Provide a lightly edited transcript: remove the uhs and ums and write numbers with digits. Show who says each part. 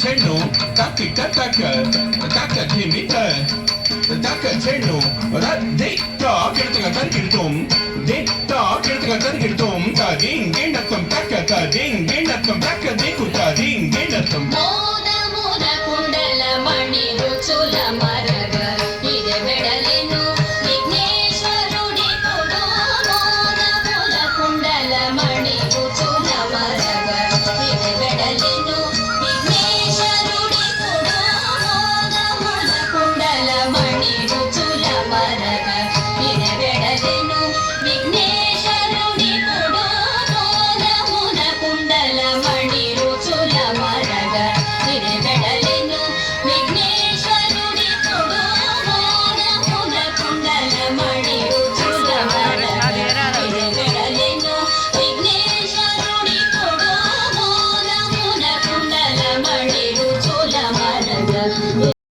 Speaker 1: చెన్ను తక్కిట తక్క తక్క తిమిట తక్క చెన్ను దిట్ట కిడతగా తరికిడుతాం దిట్ట కిడతగా తరికిడుతాం తదింగ్ గిండత్తం తక్క తదింగ్ గిండత్తం తక్క దిక్కు తదింగ్ గిండత్తం
Speaker 2: మోద మోద కుండల మణి రుచుల మరగ ఇది వెడలెను విఘ్నేశ్వరుడి కొడు మోద మోద కుండల మణి రుచుల మరగ ఇది వెడలెను విఘ్నేశ్వరుడి కొడు మోద మోద కుండల మణి రుచుల మరగ ఇది వెడలెను విఘ్నేశ్వరుడి కొడు మోద మోద కుండల మణి రుచుల మరగ ఇది వెడలెను విఘ్నేశ్వరుడి కొడు మోద మోద కుండల మణి రుచుల మరగ ఇది వెడలెను విఘ్నేశ్వరుడి కొడు మోద మోద కుండల మణి రుచుల మరగ